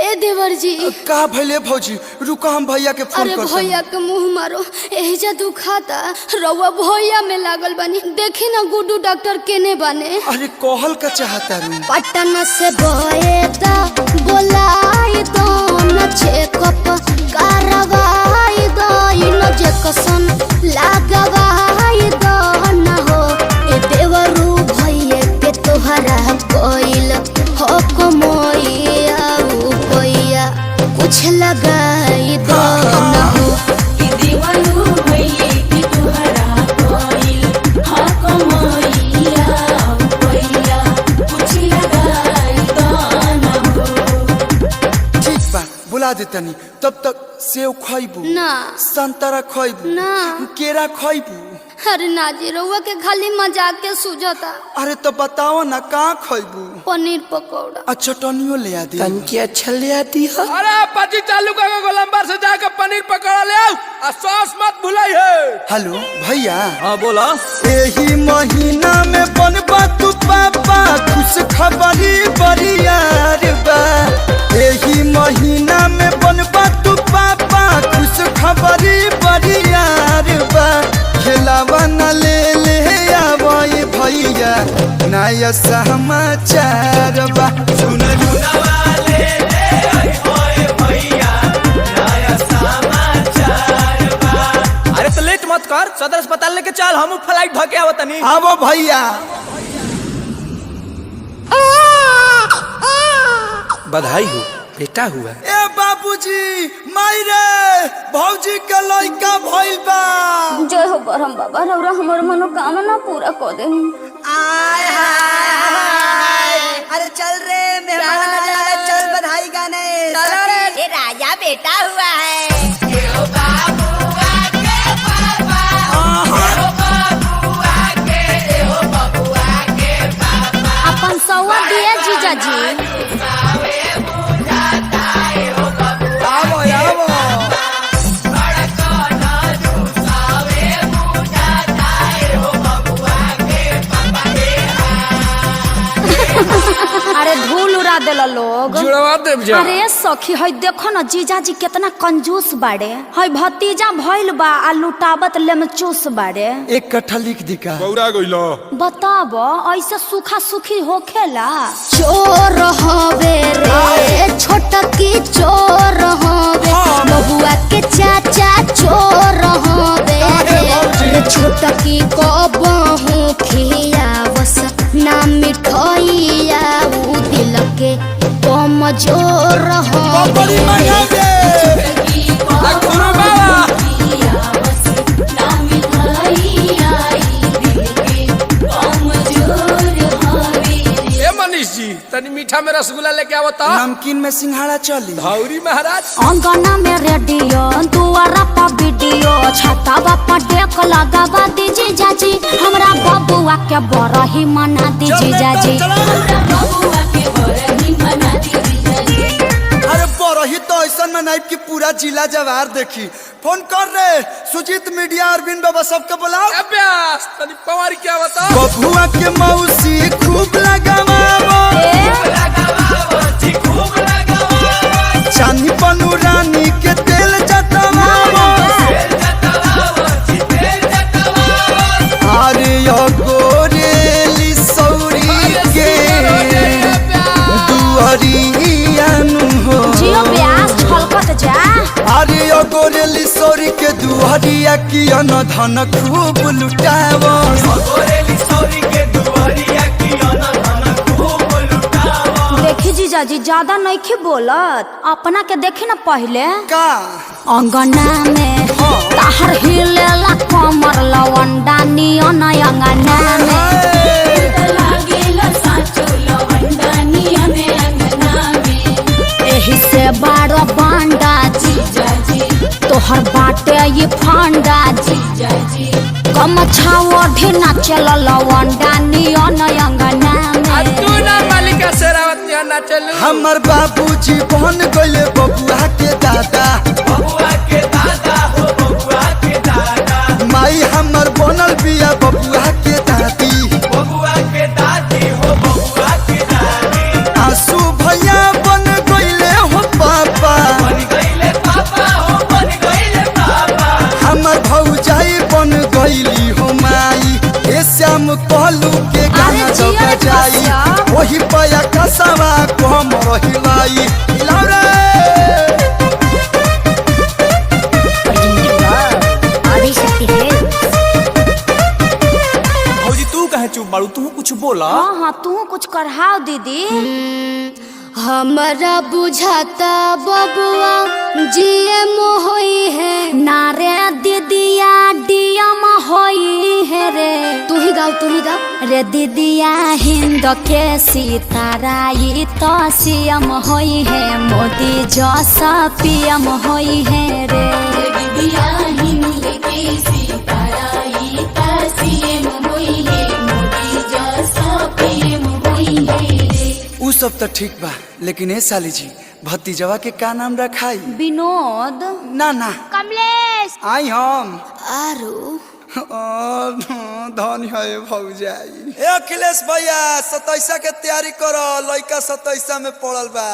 ए देवर जी का भले भौजी रुको हम भैया के फोन अरे भैया के मुंह मारो एजा दुखाता रउआ भैया में लागल बानी देखी ना गुड्डू डॉक्टर केने बाने। अरे कहल का चाहता रू पटना से बोएता बोलाई दो न चेकअप करवाई दो न जेकसन लगवाई दो न हो ए देवरू भैया के तोहरा कोइल हो कमोइया कोइया कुछ लगाई दो न हो कि देवरू भैया के तोहरा कोइल हो कमोइया कोइया कुछ लगाई दो न हो। ठीक बा बुला देतनी तब तक सेव खइबू ना संतरा खइबू ना केरा खइबू। अरे नाजी रउआ के खाली मजाक के सूझता। अरे तो बताओ ना का खइबू। पनीर पकौड़ा अच्छा टनियो ले आ दी तनकी अच्छा ले आती है। अरे पाची चालू करके गोलंबर से जाकर पनीर पकौड़ा ले आओ और सॉस मत भुलाई है। हेलो भैया हाँ बोला। यही महीना में बनबा तू पापा खुश खबरी बरियार बा। यही महीना में बनबा तू पापा खुश खबरी बरियार बा। खेलावा न ले आवई भैया नया समाचार बा। सुन वाले भैया नया समाचार बा। अरे तो लेट मत कर सदर अस्पताल लेके चल हम फ्लाइट धके आवत नहीं। आवो भैया बधाई हो बेटा हुआ। ए बाबूजी मायरे भौजी के लइका भइल बा। जय हो बरहम बाबा रउरा हमर मनोकामना पूरा कर दे। आय हाय अरे चल रे मेहमान आया चल बधाई गाने चलो रे ये राजा बेटा हुआ है। अपन सौवा दिया जीजा जी। आवो आवो अरे धूल उड़ा देला लोग। जुड़वा देव जा। अरे सखी है देखो ना जीजा जी कितना कंजूस बाड़े है भतीजा भइल बा आ लुटावत लेमचूस बाड़े। एक कट्ठा लिख दी का बौरा गइलो। बताब ऐसे सूखा सुखी होखेला। चोर हवे रे छोटकी चोर हवे बबुआ के चाचा चोर हवे रे छोटकी को बहु खियावस ना मिठाइया उ दिल के कमजोर हवे। गुरु बाबा ए मनीष जी तनी मीठा में रसगुल्ला लेके आवता। नमकीन में सिंघाड़ा चली। धौरी महाराज अंगना में रेडियो दुआरा पर वीडियो छतावा पर डेक लगावा दीजिए जाजी हमरा बबुआ के बरही मना दीजिए जाजी। अरे बरही तो ऐसा मनाई कि पूरा जिला जवार देखी। फोन कर रे सुजीत मीडिया अरविंद बाबा सबके बुलाओ। अभ्यास तनी पवार क्या बता। बबुआ के मौसी खूब लगावा चांदी पनु रानी के तेल जतवा। अरे यो गोरेली सौरी के दुआरिया नु हो। जियो ब्यास छलकत जा। अरे यो गोरेली सौरी के दुआरिया की अन धन खूब लुटावा। देखी जीजा जी ज्यादा नहीं खी बोलत अपना के देखी ना पहले का अंगना में ताहर हिलेला कमर लवंडा नियन अंगना में एही से बारो बांडा जी तोहर बाटे ये फांडा जी कम छाओ ढेना चल लवंडा नियन अंगना में। तू ना मालिका शेरावत ना चलू। हमर बाबूजी बन गइले बबुआ के दादा। माई हमर बनल बिया बबुआ के दादी। जाई वही पया कसवा कम रहिलाई हिलाओ रे भौजी तू कहे चुप बाड़ू तू कुछ बोला। हाँ हाँ तू कुछ करहाओ दीदी। हमारा बुझाता बबुआ जीएम होई है नारे दीदिया डीएम होई है रे। तू ही गाओ रे दीदिया हिंद के सितारा ये तो सीएम होई है मोदी जैसा पीएम होई है रे। दिया हिंद के सितारा ये तो सीएम होई है मोदी जैसा पीएम होई है रे। उ सब तो ठीक बा लेकिन ए साली जी भतीजवा के का नाम रखाई? विनोद ना ना कमलेश आई हम आरू धन है भौजाई। ए अखिलेश भैया 27 के तैयारी करो लइका 27 में पड़ल बा।